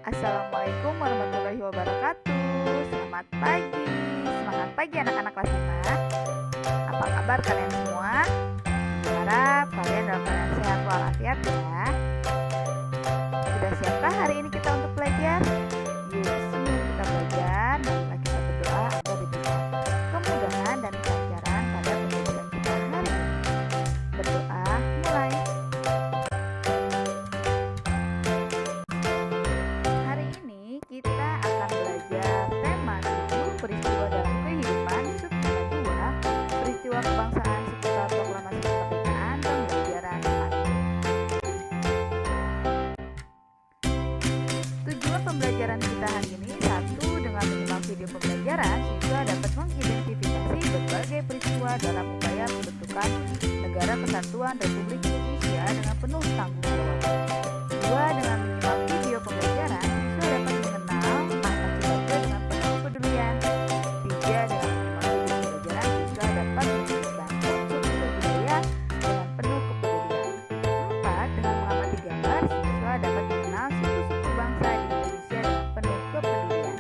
Assalamualaikum warahmatullahi wabarakatuh. Selamat pagi. Semangat pagi anak-anak kelas 5. Apa kabar kalian semua? Harap kalian dalam keadaan sehat walafiat ya. Sudah siapkah hari ini kita untuk belajar? Yuk, sebelum kita belajar, marilah kita berdoa agar diberikan kemudahan dan kelancaran pada pembelajaran kita hari ini. Berdoa, mulai. Hari ini kita akan belajar tema 7 peristiwa dalam kehidupan, subtema 2 peristiwa kebangsaan seputar proklamasi kemerdekaan pembelajaran 4. Tujuan pembelajaran kita hari ini: 1. Dengan menyimak video pembelajaran, siswa dapat mengidentifikasi berbagai peristiwa dalam upaya pembentukan Negara Kesatuan Republik Indonesia dengan penuh tanggung jawab. 2. Dengan menyimak video pembelajaran, siswa dapat mengenal makna cita dengan penuh kepedulian. 3. Dengan menyimak video pembelajaran, siswa dapat menemukan unsur-unsur budaya dengan penuh kepedulian. 4. Dengan mengamati gambar, siswa dapat mengenal suku-suku bangsa di Indonesia dengan penuh kepedulian.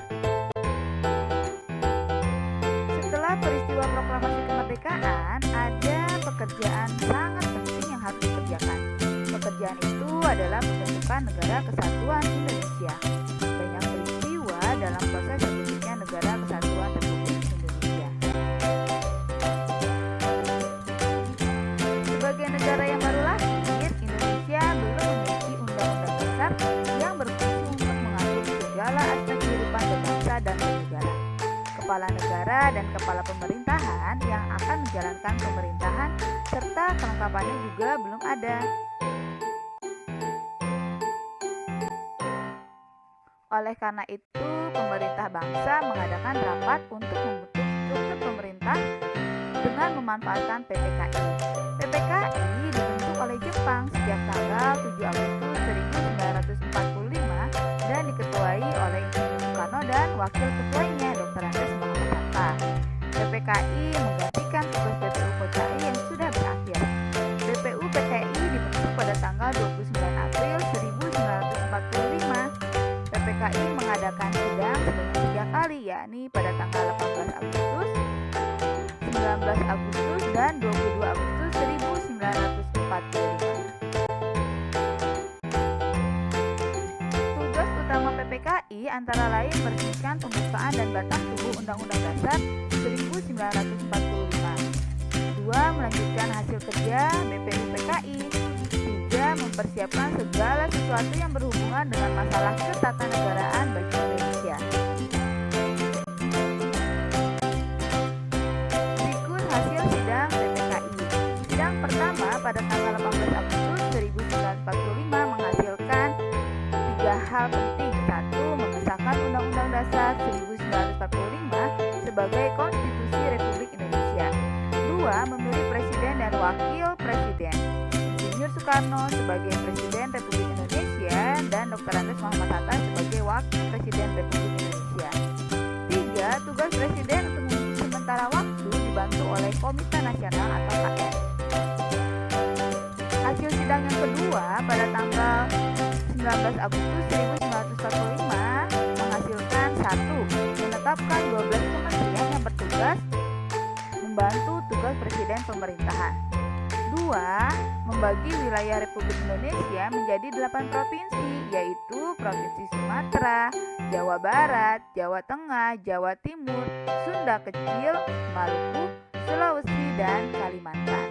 Setelah peristiwa proklamasi kemerdekaan, ada pekerjaan sangat penting yang harus dikerjakan. Pekerjaan itu adalah pembentukan Negara Kesatuan Indonesia. Banyak peristiwa dalam proses terbentuknya Negara Kesatuan Republik Indonesia. Sebagai negara yang baru lahir, Indonesia belum memiliki undang-undang dasar yang berfungsi untuk mengatur segala aspek kehidupan berbangsa dan bernegara. Kepala negara dan kepala pemerintahan yang akan menjalankan pemerintahan serta kelengkapannya juga belum ada. Oleh karena itu, pemerintah bangsa mengadakan rapat untuk membentuk struktur pemerintah dengan memanfaatkan PPKI. PPKI dibentuk oleh Jepang sejak tanggal 7 Agustus 1945 dan diketuai oleh Insinyur Soekarno dan wakil ketuanya Dr. Andes Muhammad Hatta. PPKI menggantikan tugas BPU PKI yang sudah berakhir. BPU PKI dibentuk pada tanggal 29 April 1945. PPKI mengadakan sidang sebanyak 3 kali, yakni pada tanggal 18 Agustus, 19 Agustus, dan 22 Agustus 1945. Tugas utama PPKI antara lain meresmikan pembukaan dan batang tubuh Undang-Undang Dasar 1945. 2. Melanjutkan hasil kerja BPU PKI. 3. Mempersiapkan segala sesuatu yang berhubungan dengan masalah ketatanegaraan bagi Indonesia. Berikut hasil sidang PPKI. Sidang pertama pada tanggal 18 Agustus 1945 menghasilkan 3 hal penting. 1. Mengesahkan Undang-Undang Dasar 1945 sebagai Konstitusi Republik Indonesia. 2. Memilih Presiden dan Wakil Presiden. Insinyur Soekarno sebagai Presiden Republik Indonesia dan Dr. Andes Muhammad Hatta sebagai Wakil Presiden Republik Indonesia. 3. Tugas Presiden untuk mengisi sementara waktu dibantu oleh Komite Nasional atau KN. Hasil sidang yang kedua pada tanggal 19 Agustus 1945 menghasilkan 1. Menetapkan 12 kementerian yang bertugas membantu tugas Presiden pemerintahan. 2. Membagi wilayah Republik Indonesia menjadi 8 provinsi, yaitu Provinsi Sumatera, Jawa Barat, Jawa Tengah, Jawa Timur, Sunda Kecil, Maluku, Sulawesi, dan Kalimantan.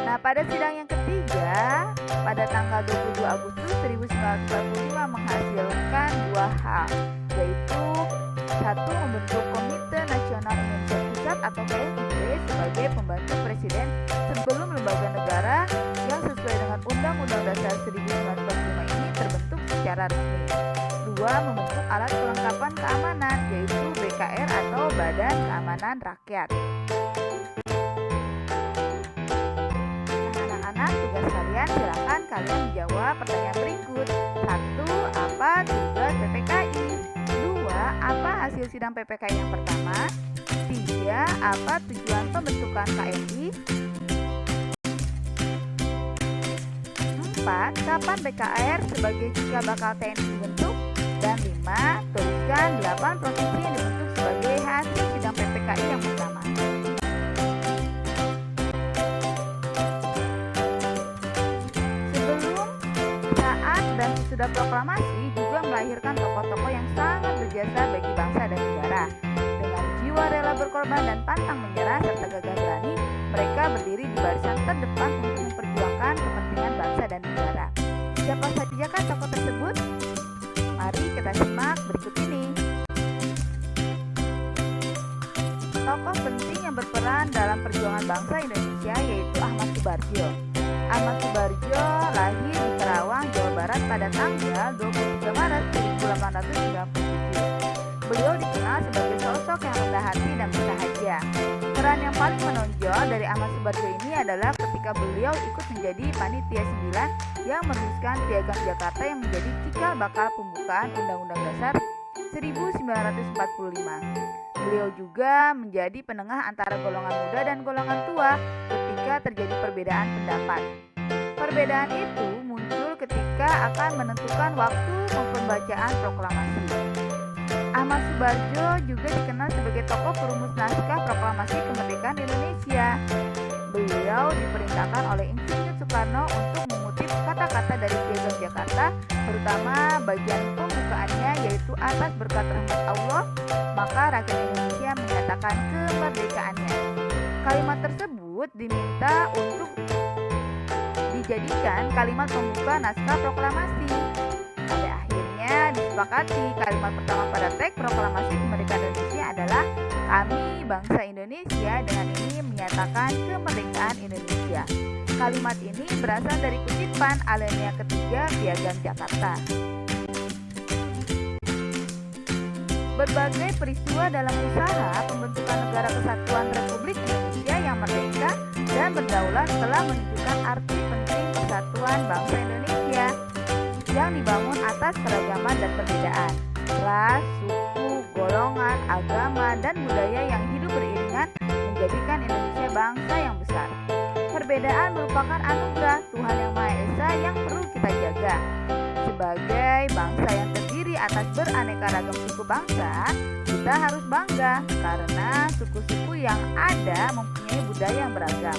Nah, pada sidang yang ketiga, pada tanggal 22 Agustus 1945 menghasilkan 2 hal, yaitu 1. Membentuk Komite Nasional Indonesia Pusat atau KNIP sebagai pembantu Presiden sebelum lembaga negara yang sesuai dengan Undang-Undang Dasar 1945 ini terbentuk secara resmi. 2. Membentuk alat kelengkapan keamanan, yaitu BKR atau Badan Keamanan Rakyat. Anak-anak, tugas kalian silakan kalian menjawab pertanyaan berikut. 1. Apa tugas PPKI? 2. Apa hasil sidang PPKI yang pertama? 3. Apa tujuan pembentukan KNI? 4. Kapan BKR sebagai cikal bakal TNI dibentuk? Dan 5. Tuliskan 8 provinsi yang dibentuk sebagai hasil sidang PPKI yang pertama. Sebelum, saat, dan sesudah proklamasi juga melahirkan tokoh-tokoh yang sangat berjasa bagi bangsa dan negara. Dengan jiwa rela berkorban dan pantang menyerah serta gagah berani, mereka berdiri di barisan terdepan untuk memperjuangkan kepentingan bangsa dan negara. Siapa sajakah tokoh tersebut? Mari kita simak berikut ini. Tokoh penting yang berperan dalam perjuangan bangsa Indonesia yaitu Ahmad Subarjo. Ahmad Subarjo lahir di Karawang, Jawa Barat pada tanggal 23 Maret 1897. Beliau dikenal sebagai sosok yang rendah hati dan bersahaja. Peran yang paling menonjol dari Ahmad Subarjo ini adalah ketika beliau ikut menjadi panitia 9 yang merumuskan Piagam Jakarta yang menjadi cikal bakal pembukaan Undang-Undang Dasar 1945. Beliau juga menjadi penengah antara golongan muda dan golongan tua ketika terjadi perbedaan pendapat. Perbedaan itu muncul ketika akan menentukan waktu pembacaan proklamasi. Ahmad Subarjo juga dikenal sebagai tokoh perumus naskah proklamasi kemerdekaan Indonesia. Beliau diperintahkan oleh Insinyur Soekarno untuk mengutip kata-kata dari Piagam Jakarta, terutama bagian pembukaannya yaitu atas berkat rahmat Allah, maka rakyat Indonesia menyatakan kemerdekaannya. Kalimat tersebut diminta untuk dijadikan kalimat pembuka naskah proklamasi. Pada akhirnya disepakati kalimat pertama pada teks proklamasi kemerdekaan Indonesia adalah "Kami bangsa Indonesia dengan ini menyatakan kemerdekaan Indonesia". Kalimat ini berasal dari kutipan alinea ketiga Piagam Jakarta. Berbagai peristiwa dalam usaha pembentukan Negara Kesatuan Republik Indonesia yang merdeka dan berdaulat telah menunjukkan arti penting persatuan bangsa Indonesia yang dibangun atas keragaman dan perbedaan, ras, suku, golongan, agama, dan budaya yang hidup beriringan menjadikan Indonesia bangsa yang besar. Perbedaan merupakan anugerah Tuhan Yang Maha Esa yang perlu kita jaga. Sebagai bangsa yang terdiri atas beraneka ragam suku bangsa, kita harus bangga karena suku-suku yang ada mempunyai budaya yang beragam.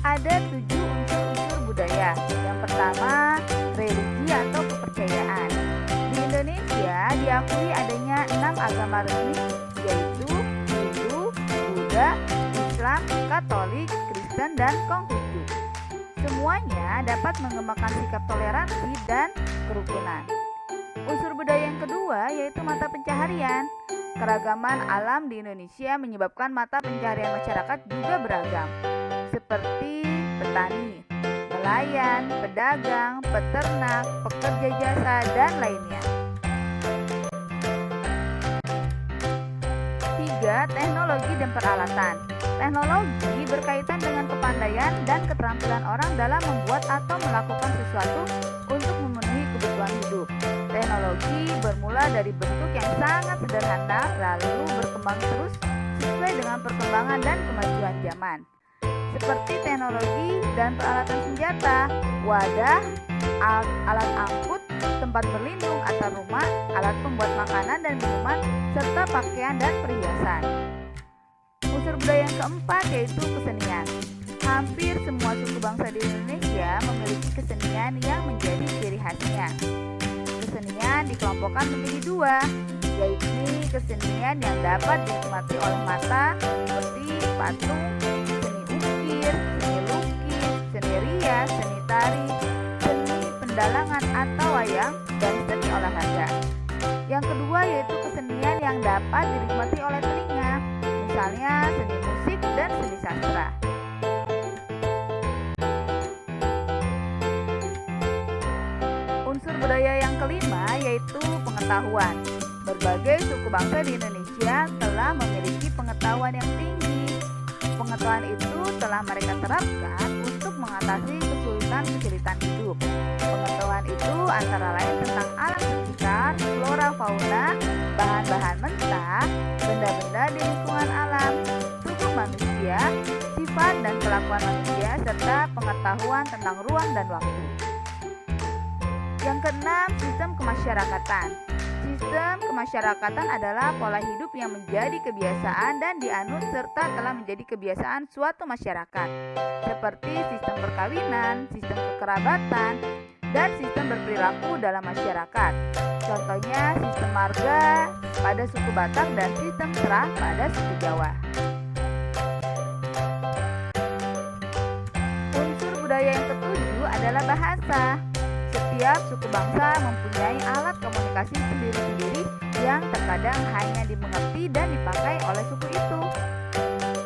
Ada 7 unsur-unsur budaya. Yang pertama, religi atau kepercayaan. Di Indonesia diakui adanya 6 agama resmi, yaitu Hindu, Buddha, Islam, Katolik, Kristen, dan Konghucu. Semuanya dapat mengembangkan sikap toleransi dan kerukunan. Unsur budaya yang kedua yaitu mata pencaharian. Keragaman alam di Indonesia menyebabkan mata pencaharian masyarakat juga beragam, seperti petani, nelayan, pedagang, peternak, pekerja jasa, dan lainnya. 3. Teknologi dan peralatan. Teknologi berkaitan dengan kepandaian dan keterampilan orang dalam membuat atau melakukan sesuatu untuk memenuhi kebutuhan hidup. Teknologi bermula dari bentuk yang sangat sederhana lalu berkembang terus sesuai dengan perkembangan dan kemajuan zaman. Seperti teknologi dan peralatan senjata, wadah, alat angkut, tempat berlindung atau rumah, alat pembuat makanan dan minuman, serta pakaian dan perhiasan. Unsur budaya yang keempat yaitu kesenian. Hampir semua suku bangsa di Indonesia memiliki kesenian yang menjadi ciri khasnya. Kesenian dikelompokkan menjadi 2, yaitu kesenian yang dapat dinikmati oleh mata seperti patung, seni ukir, seni lukis, seni rias, seni tari, seni pendalangan atau wayang, dan seni olahraga. Yang kedua yaitu kesenian yang dapat dinikmati oleh telinga, misalnya seni musik dan seni sastra. Unsur budaya yang kelima yaitu pengetahuan. Berbagai suku bangsa di Indonesia telah memiliki pengetahuan yang tinggi. Pengetahuan itu telah mereka terapkan untuk mengatasi kesulitan-kesulitan hidup. Pengetahuan itu antara lain tentang alam sekitar, flora fauna, bahan-bahan mentah, benda-benda di lingkungan alam, tubuh manusia, sifat dan kelakuan manusia, serta pengetahuan tentang ruang dan waktu. Yang keenam, sistem kemasyarakatan. Sistem kemasyarakatan adalah pola hidup yang menjadi kebiasaan dan dianut serta telah menjadi kebiasaan suatu masyarakat, seperti sistem perkawinan, sistem kekerabatan, dan sistem berperilaku dalam masyarakat. Contohnya sistem marga pada suku Batak dan sistem serah pada suku Jawa. Unsur budaya yang ketujuh adalah bahasa. Setiap suku bangsa mempunyai alat komunikasi sendiri-sendiri yang terkadang hanya dimengerti dan dipakai oleh suku itu.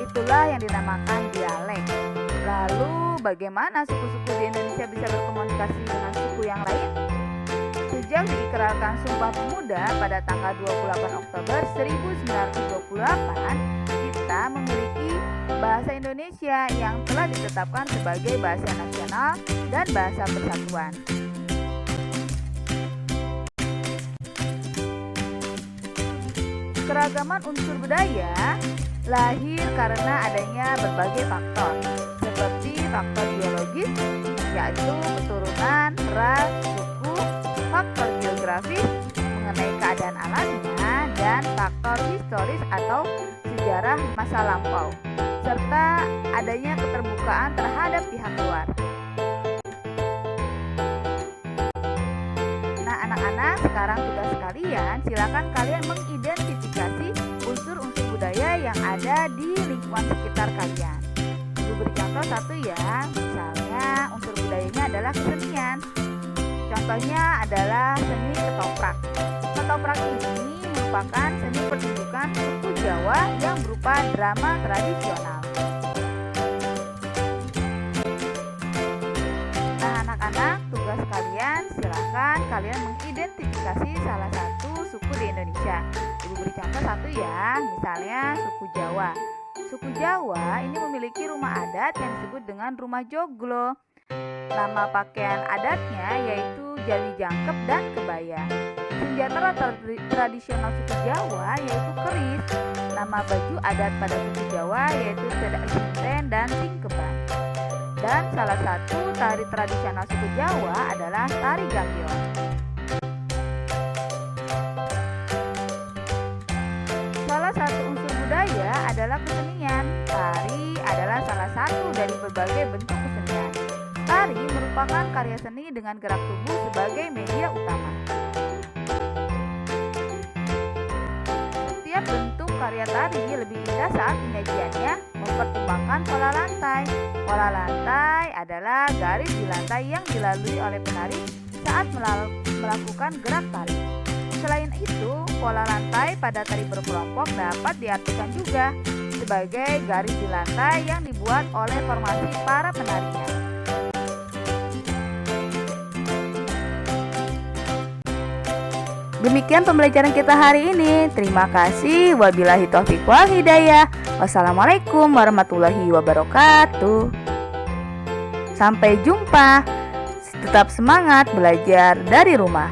Itulah yang dinamakan dialek. Lalu bagaimana suku-suku di Indonesia bisa berkomunikasi dengan suku yang lain? Sejak diikrarkan Sumpah Pemuda pada tanggal 28 Oktober 1928, kita memiliki bahasa Indonesia yang telah ditetapkan sebagai bahasa nasional dan bahasa persatuan. Keragaman unsur budaya lahir karena adanya berbagai faktor, seperti faktor biologis, yaitu keturunan, ras, suku, faktor geografis mengenai keadaan alamnya, dan faktor historis atau sejarah masa lampau, serta adanya keterbukaan terhadap pihak luar. Nah, anak-anak, sekarang tugas kalian, silakan kalian mengidentifikasi unsur-unsur budaya yang ada di lingkungan sekitar kalian. Ibu beri contoh satu ya, misalnya unsur budayanya adalah kesenian. Contohnya adalah seni ketoprak. Ketoprak ini merupakan seni pertunjukan suku Jawa yang berupa drama tradisional. Nah, anak-anak, tugas kalian silakan kalian mengidentifikasi salah satu suku di Indonesia. Ibu beri contoh satu ya, misalnya suku Jawa. Suku Jawa ini memiliki rumah adat yang disebut dengan rumah joglo. Nama pakaian adatnya yaitu jali jangkep dan kebaya. Senjata tradisional suku Jawa yaitu keris. Nama baju adat pada suku Jawa yaitu tedak sinten dan singkeban. Dan salah satu tari tradisional suku Jawa adalah tari gambiong. Salah satu unsur budaya adalah kesenian. Tari adalah salah satu dari berbagai bentuk kesenian. Tari merupakan karya seni dengan gerak tubuh sebagai media utama. Setiap bentuk karya tari lebih indah saat penyajiannya mempertimbangkan pola lantai. Pola lantai adalah garis di lantai yang dilalui oleh penari saat melakukan gerak tari. Selain itu, pola lantai pada tari berkelompok dapat diartikan juga sebagai garis di lantai yang dibuat oleh formasi para penarinya. Demikian pembelajaran kita hari ini. Terima kasih. Wabillahi taufiq wal hidayah. Wassalamualaikum warahmatullahi wabarakatuh. Sampai jumpa. Tetap semangat belajar dari rumah.